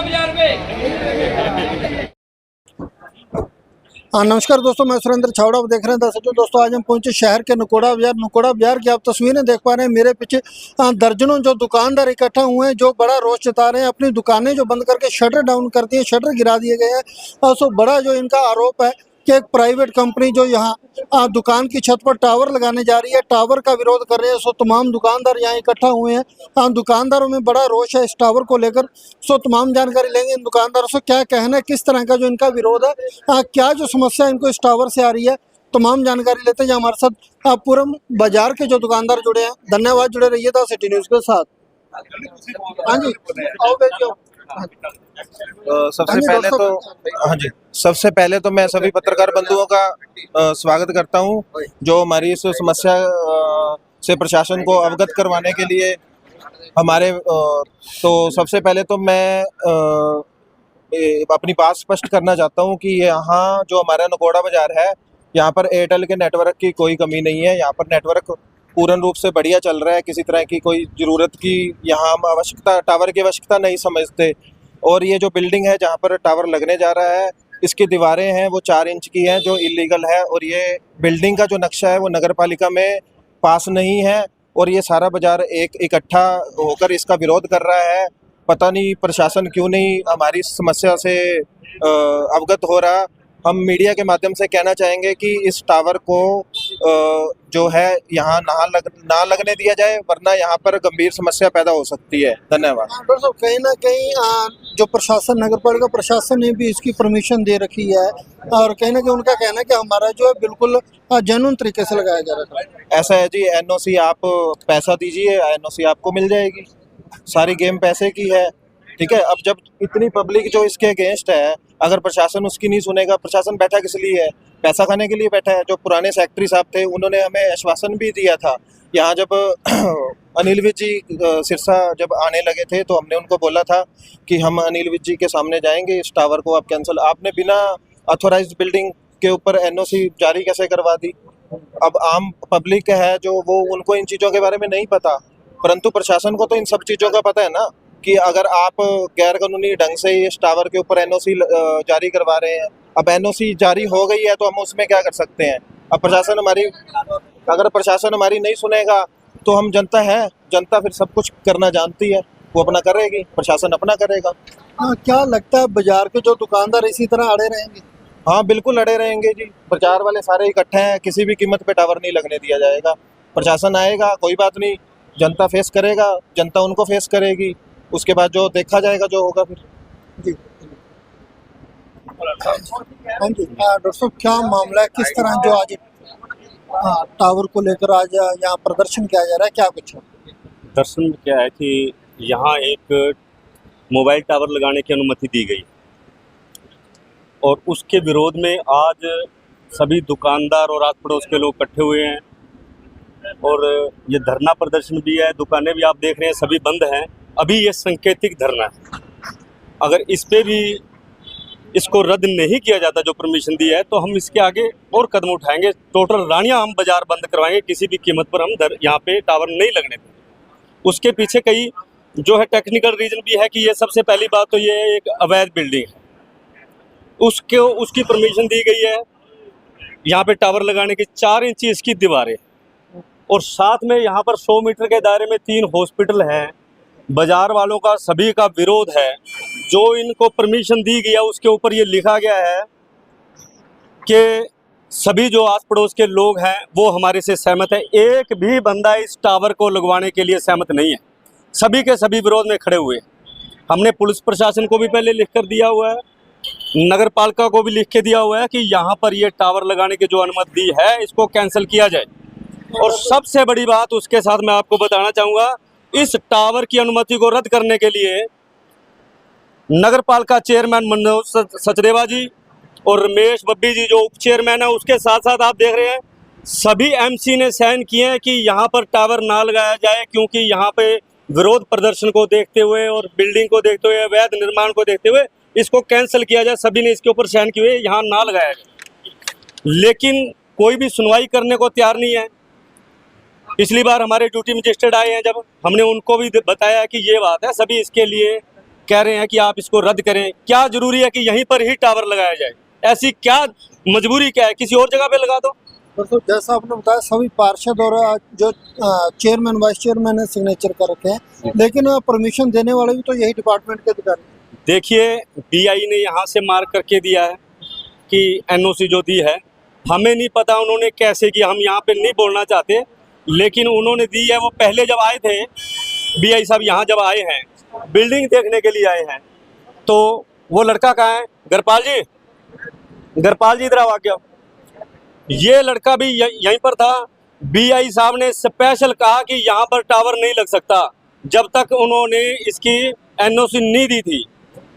बाजार में। नमस्कार दोस्तों, मैं सुरेंद्र छावड़ा, आप देख रहे हैं दरअसल दोस्तों आज हम पहुंचे शहर के नुकोड़ा बाजार की आप तस्वीरें देख पा रहे हैं। मेरे पीछे दर्जनों जो दुकानदार इकट्ठा हुए हैं, जो बड़ा रोष जता रहे हैं। अपनी दुकानें जो बंद करके शटर डाउन कर दिए, शटर गिरा दिए गए हैं। और सो बड़ा जो इनका आरोप है कि एक प्राइवेट कंपनी जो यहाँ दुकान की छत पर टावर लगाने जा रही है, टावर का विरोध कर रहे हैं। सो तमाम दुकानदार यहाँ इकट्ठा हुए हैं। दुकानदारों में बड़ा रोष है इस टावर को लेकर। सो तमाम जानकारी लेंगे इन दुकानदारों से, क्या कहना है, किस तरह का जो इनका विरोध है, क्या जो समस्या इनको इस टावर से आ रही है, तमाम जानकारी लेते हैं। हमारे साथ पूरे बाजार के जो दुकानदार जुड़े हैं, धन्यवाद, जुड़े रहिए द सिटी न्यूज़ के साथ। हाँ जी, आओ बैठो। सबसे पहले तो मैं सभी पत्रकार बंधुओं का स्वागत करता हूं, जो हमारी इस समस्या से प्रशासन को अवगत करवाने के लिए हमारे तो सबसे पहले तो मैं अपनी बात स्पष्ट करना चाहता हूं कि यहाँ जो हमारा नुकोड़ा बाजार है, यहाँ पर एयरटेल के नेटवर्क की कोई कमी नहीं है। यहाँ पर नेटवर्क पूर्ण रूप से बढ़िया चल रहा है। किसी तरह की कोई ज़रूरत की यहाँ हम आवश्यकता, टावर की आवश्यकता नहीं समझते। और ये जो बिल्डिंग है जहाँ पर टावर लगने जा रहा है, इसकी दीवारें हैं वो 4 इंच की हैं, जो इलीगल है। और ये बिल्डिंग का जो नक्शा है वो नगर पालिका में पास नहीं है। और ये सारा बाजार एक इकट्ठा होकर इसका विरोध कर रहा है। पता नहीं प्रशासन क्यों नहीं हमारी समस्या से अवगत हो रहा। हम मीडिया के माध्यम से कहना चाहेंगे कि इस टावर को जो है यहाँ ना लगने दिया जाए, वरना यहाँ पर गंभीर समस्या पैदा हो सकती है। धन्यवाद। डॉक्टर साहब, कहीं ना कहीं जो प्रशासन, नगर पालिका प्रशासन ने भी इसकी परमिशन दे रखी है, और कहीं ना कहीं उनका कहना है कि हमारा जो है बिल्कुल जेन्युइन तरीके से लगाया जा रहा है। ऐसा है जी, एनओसी आप पैसा दीजिए, एनओसी आपको मिल जाएगी। सारी गेम पैसे की है, ठीक है। अब जब इतनी पब्लिक जो इसके अगेंस्ट है, अगर प्रशासन उसकी नहीं सुनेगा, प्रशासन बैठा किस लिए है? पैसा खाने के लिए बैठा है। जो पुराने सेक्रेटरी साहब थे, उन्होंने हमें आश्वासन भी दिया था। यहाँ जब अनिल विज जी सिरसा जब आने लगे थे, तो हमने उनको बोला था कि हम अनिल विज जी के सामने जाएंगे, इस टावर को आप कैंसिल। आपने बिना ऑथोराइज्ड बिल्डिंग के ऊपर एनओसी जारी कैसे करवा दी? अब आम पब्लिक है जो, वो उनको इन चीज़ों के बारे में नहीं पता, परंतु प्रशासन को तो इन सब चीज़ों का पता है ना, कि अगर आप गैर कानूनी ढंग से इस टावर के ऊपर एनओसी जारी करवा रहे हैं। अब एनओसी जारी हो गई है तो हम उसमें क्या कर सकते हैं? अब अगर प्रशासन हमारी नहीं सुनेगा तो हम जनता है, जनता फिर सब कुछ करना जानती है, वो अपना करेगी, प्रशासन अपना करेगा। क्या लगता है बाजार के जो दुकानदार इसी तरह अड़े रहेंगे? हाँ, बिल्कुल अड़े रहेंगे जी। बाजार वाले सारे इकट्ठे हैं, किसी भी कीमत पे टावर नहीं लगने दिया जाएगा। प्रशासन आएगा, कोई बात नहीं, जनता फेस करेगा, जनता उनको फेस करेगी, उसके बाद जो देखा जाएगा जो होगा फिर। जी हाँ जी, डॉक्टर साहब, क्या मामला है, किस तरह जो आज टावर को लेकर आज यहाँ प्रदर्शन किया जा रहा है, क्या कुछ है? दर्शन में क्या है कि यहाँ एक मोबाइल टावर लगाने की अनुमति दी गई और उसके विरोध में आज सभी दुकानदार और आस पड़ोस के लोग इकट्ठे हुए हैं। और ये धरना प्रदर्शन भी है, दुकानें भी आप देख रहे हैं सभी बंद हैं। अभी ये सांकेतिक धरना है। अगर इस पे भी इसको रद्द नहीं किया जाता जो परमिशन दी है, तो हम इसके आगे और कदम उठाएंगे। टोटल रानिया हम बाजार बंद करवाएंगे, किसी भी कीमत पर हम यहाँ पे टावर नहीं लगने देंगे। उसके पीछे कई जो है टेक्निकल रीजन भी है कि ये सबसे पहली बात तो ये एक अवैध बिल्डिंग है, उसकी परमिशन दी गई है। यहाँ पे टावर लगाने की 4 इंच इसकी दीवारें, और साथ में यहाँ पर 100 मीटर के दायरे में 3 हॉस्पिटल हैं। बाजार वालों का सभी का विरोध है। जो इनको परमिशन दी गई है उसके ऊपर ये लिखा गया है कि सभी जो आस पड़ोस के लोग हैं वो हमारे से सहमत है। एक भी बंदा इस टावर को लगवाने के लिए सहमत नहीं है। सभी के सभी विरोध में खड़े हुए। हमने पुलिस प्रशासन को भी पहले लिख कर दिया हुआ है, नगर पालिका को भी लिख के दिया हुआ है कि यहाँ पर ये टावर लगाने की जो अनुमति दी है इसको कैंसिल किया जाए। और सबसे बड़ी बात उसके साथ मैं आपको बताना चाहूँगा, इस टावर की अनुमति को रद्द करने के लिए नगर पालिका चेयरमैन मनोज सचदेवा जी और रमेश बब्बी जी जो उप चेयरमैन है, उसके साथ साथ आप देख रहे हैं सभी एमसी ने साइन किए हैं कि यहाँ पर टावर ना लगाया जाए, क्योंकि यहाँ पे विरोध प्रदर्शन को देखते हुए और बिल्डिंग को देखते हुए, अवैध निर्माण को देखते हुए इसको कैंसिल किया जाए। सभी ने इसके ऊपर साइन किए हुए, यहाँ ना लगाया जाए। लेकिन कोई भी सुनवाई करने को तैयार नहीं है। पिछली बार हमारे ड्यूटी मजिस्ट्रेट आए हैं, जब हमने उनको भी बताया कि ये बात है, सभी इसके लिए कह रहे हैं कि आप इसको रद्द करें। क्या जरूरी है कि यहीं पर ही टावर लगाया जाए? ऐसी क्या मजबूरी क्या है? किसी और जगह पे लगा दो। तो जैसा आपने बताया सभी पार्षद और जो चेयरमैन वाइस चेयरमैन ने सिग्नेचर कर रखे हैं, लेकिन परमिशन देने वाले भी तो यही डिपार्टमेंट के अधिकारी हैं। देखिए, बीआई ने यहाँ से मार्क करके दिया है कि एनओसी जो दी है, हमें नहीं पता उन्होंने कैसे की, हम यहाँ पे नहीं बोलना चाहते, लेकिन उन्होंने दी है। वो पहले जब आए थे बीआई साहब, यहाँ जब आए हैं बिल्डिंग देखने के लिए आए हैं, तो वो लड़का कहाँ है? गरपाल जी इधर आ गया। ये लड़का भी यहीं पर था। बीआई साहब ने स्पेशल कहा कि यहाँ पर टावर नहीं लग सकता जब तक उन्होंने इसकी एनओसी नहीं दी थी।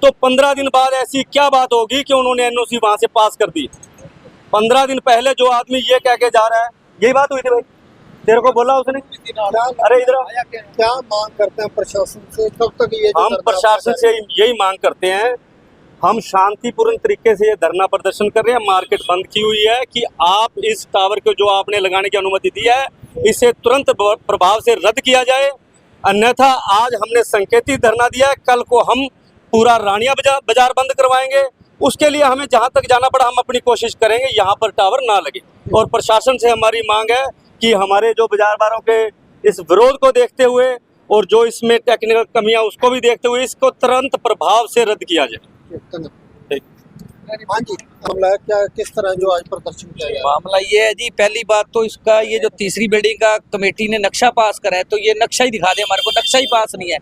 तो 15 दिन बाद ऐसी क्या बात होगी कि उन्होंने एनओसी वहां से पास कर दी? 15 दिन पहले जो आदमी ये कह के जा रहा है, यही बात हुई थी भाई, तेरे को बोला उसने? अरे इधर क्या मांग करते हैं प्रशासन से? कब तक ये जो हम धरना प्रशासन से यही मांग करते हैं, हम शांतिपूर्ण तरीके से ये धरना प्रदर्शन कर रहे हैं, मार्केट बंद की हुई है, कि आप इस टावर को जो आपने लगाने की अनुमति दी है इसे तुरंत प्रभाव से रद्द किया जाए। अन्यथा आज हमने संकेतित धरना दिया है, कल को हम पूरा रानिया बाजार बंद करवाएंगे। उसके लिए हमें जहां तक जाना पड़ा हम अपनी कोशिश करेंगे यहाँ पर टावर ना लगे। और प्रशासन से हमारी मांग है कि हमारे जो बाजारदारों के इस विरोध को देखते हुए और जो इसमें टेक्निकल कमियां उसको भी देखते हुए इसको तुरंत प्रभाव से रद्द किया जाए। हाँ जी, मामला है क्या, किस तरह जो आज प्रदर्शन किया गया? मामला ये है जी, पहली बात तो इसका ये जो तीसरी बिल्डिंग का कमेटी ने नक्शा पास करा है, तो ये नक्शा ही दिखा दे हमारे को, नक्शा ही पास नहीं है।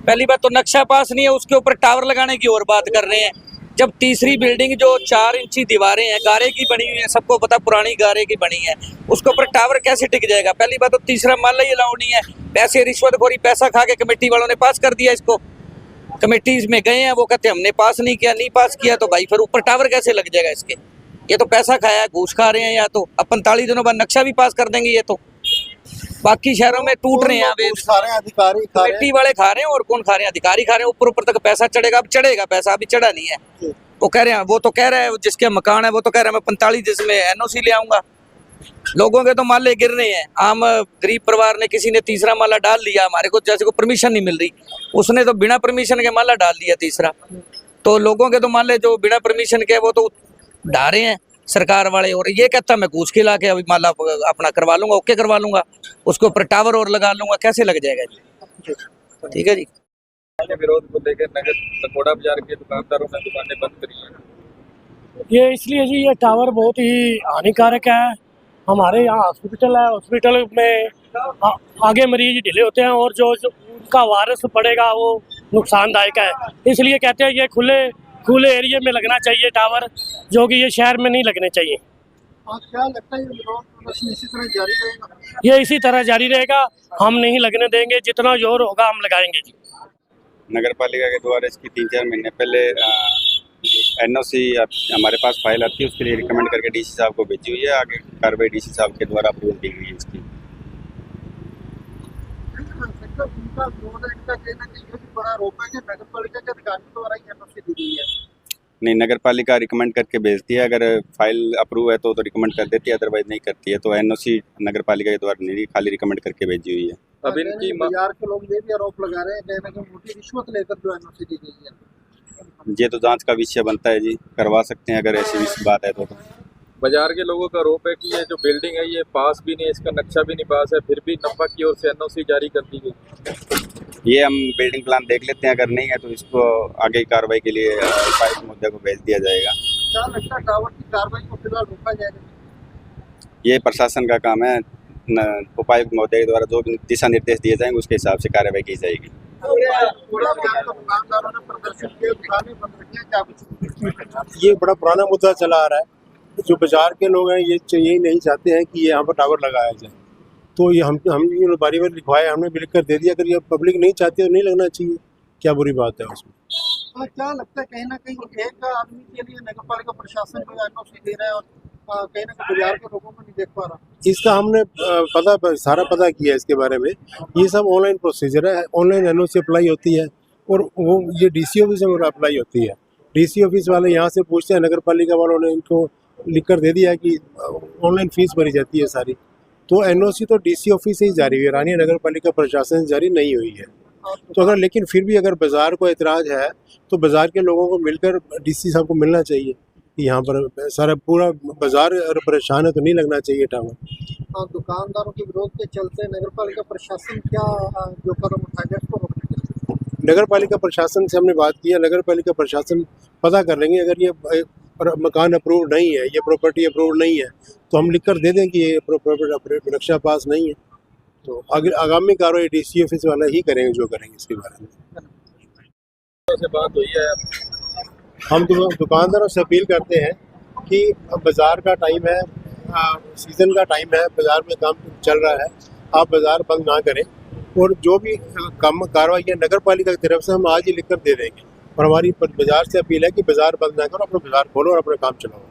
पहली बात तो नक्शा पास नहीं है, उसके ऊपर टावर लगाने की और बात कर रहे हैं। जब तीसरी बिल्डिंग जो 4 इंची दीवारें हैं, गारे की बनी हुई है, सबको पता पुरानी गारे की बनी है, उसके ऊपर टावर कैसे टिक जाएगा? पहली बात तो तीसरा मामला ही अलाउ नहीं है। पैसे रिश्वतखोरी, पैसा खा के कमेटी वालों ने पास कर दिया इसको। कमेटी में गए हैं, वो कहते हमने पास नहीं किया, तो भाई फिर ऊपर टावर कैसे लग जाएगा इसके? ये तो पैसा खाया, घूस खा रहे हैं। या तो अब 45 दिनों बाद नक्शा भी पास कर देंगे। ये तो बाकी शहरों में टूट रहे हैं, सारे अधिकारी खा रहे हैं। कमेटी वाले खा रहे हैं, और कौन खा रहे हैं? अधिकारी खा रहे हैं। ऊपर तक पैसा चढ़ेगा, अब चढ़ेगा पैसा, अभी चढ़ा नहीं है। वो कह रहे हैं, वो तो कह रहा है जिसके मकान है वो तो कह रहा है मैं 45 दिन में एनओसी ले आऊंगा। लोगों के तो माले गिर रहे हैं। आम गरीब परिवार ने, किसी ने तीसरा माला डाल लिया, हमारे को जैसे को परमिशन नहीं मिल रही, उसने तो बिना परमिशन के माला डाल दिया तीसरा। तो लोगों के तो माले जो बिना परमिशन के वो तो ढा रहे हैं सरकार वाले। और ये कहता मैं घूस खिला के अभी माला अपना करवा लूंगा, ओके करवा लूंगा, उसके ऊपर टावर और लगा लूंगा, कैसे लग जाएगा जी? ठीक है जी। विरोध को लेकर नगर नकोड़ा बाजार के दुकानदारों ने दुकानें बंद करी हैं। ये इसलिए जी, ये टावर बहुत ही हानिकारक है। हमारे यहाँ हॉस्पिटल है, हॉस्पिटल में आगे मरीज ढीले होते हैं, और जो उनका वायरस पड़ेगा वो नुकसानदायक है। इसलिए कहते हैं ये खुले एरिया में लगना चाहिए टावर, जो कि ये शहर में नहीं लगने चाहिए। क्या लगता है ये विरोध प्रदर्शन इसी तरह जारी रहेगा? ये इसी तरह जारी रहेगा, हम नहीं लगने देंगे। जितना जोर होगा हम लगाएंगे जी। नगर पालिका के द्वारा इसकी 3-4 महीने पहले एनओसी हमारे पास फाइल आती है, उसके लिए रिकमेंड करके डीसी साहब को भेजी हुई है। आगे कार्रवाई डीसी साहब के द्वारा अप्रूवल दी गई है इसकी। उनका विरोध है, इनका कहना है कि ये भी बड़ा आरोप है कि नगर पालिका के अधिकारियों द्वारा ही एनओसी दी गई है। नहीं, नगर पालिका रिकमेंड करके भेजती है। अगर फाइल अप्रूव है तो रिकमेंड कर देती है, अदरवाइज नहीं करती है। तो एनओसी नगर पालिका के द्वारा नहीं, खाली रिकमेंड करके भेजी हुई है। अब इनकी बाजार के लोग ये भी आरोप लगा रहे हैं, कहना कि मोटी रिश्वत लेकर जो एनओसी दी गई है। ये तो जांच का विषय बनता है जी, करवा सकते हैं अगर ऐसी बात है तो। बाजार के लोगों का आरोप है कि ये जो बिल्डिंग है ये पास भी नहीं है, इसका नक्शा भी नहीं पास है, फिर भी नफा की ओर से एनओसी जारी कर दी गई। ये हम बिल्डिंग प्लान देख लेते हैं, अगर नहीं है तो इसको आगे की कार्रवाई के लिए इस मुद्दे को भेज दिया जाएगा। क्या लगता है टावर की कार्रवाई को फिलहाल रोका जाएगा? ये प्रशासन का काम है, उपायुक्त महोदय के द्वारा जो भी दिशा निर्देश दिए जाएंगे उसके हिसाब से कार्रवाई की जाएगी। दुकानदारों ने प्रदर्शन किए, दुकानें बंद रखी हैं, क्या कुछ? ये बड़ा पुराना मुद्दा चला आ रहा है। जो बाजार के लोग हैं ये यही नहीं चाहते हैं कि यहाँ पर टावर लगाया जाए। तो ये हम बारी बारी लिखवाए, हमने भी लिख कर दे दिया। अगर ये पब्लिक नहीं चाहती तो नहीं लगना चाहिए, क्या बुरी बात है उसमें? क्या लगता है कहीं ना कहीं एक आदमी के लिए नगर पालिका प्रशासन जो एनओसी दे रहा है और कहीं ना कहीं बाजार के लोगों को नहीं देख पा रहा? इसका हमने सारा पता किया इसके बारे में। ये सब ऑनलाइन प्रोसीजर है, ऑनलाइन एनओसी अप्लाई होती है और वो ये डीसी ऑफिस में अप्लाई होती है। डीसी ऑफिस वाले यहाँ से पूछते हैं, नगर पालिका वालों ने इनको लिख कर दे दिया कि ऑनलाइन फीस भरी जाती है सारी। तो एनओसी तो डीसी ऑफिस से ही जारी हुई है, रानी नगर पालिका प्रशासन से जारी नहीं हुई है। तो अगर लेकिन फिर भी अगर बाज़ार को एतराज़ है तो बाज़ार के लोगों को मिलकर डीसी साहब को मिलना चाहिए कि यहाँ पर सारा पूरा बाज़ार अगर परेशान है तो नहीं लगना चाहिए टावर। दुकानदारों के विरोध के चलते नगर पालिका प्रशासन क्या जो कदम उठाएगा इसको रोकने के लिए? नगर पालिका प्रशासन से हमने बात की है, नगर पालिका प्रशासन पता कर लेंगे, अगर ये मकान अप्रूव नहीं है, ये प्रॉपर्टी अप्रूव नहीं है तो हम लिख कर दे दें कि ये प्रॉपर्टी नक्शा पास नहीं है, तो आगामी कार्रवाई डीसी ऑफिस वाला ही करेंगे जो करेंगे इसके बारे में। से बात हुई है, हम दुकानदारों से अपील करते हैं कि अब बाज़ार का टाइम है, सीज़न का टाइम है, बाज़ार में काम चल रहा है, आप बाज़ार बंद ना करें और जो भी काम कार्रवाई है नगर पालिका की तरफ से हम आज ही लिख कर दे देंगे। और हमारी बाज़ार से अपील है कि बाज़ार बंद ना करो, अपना बाज़ार खोलो और अपना काम चलाओ।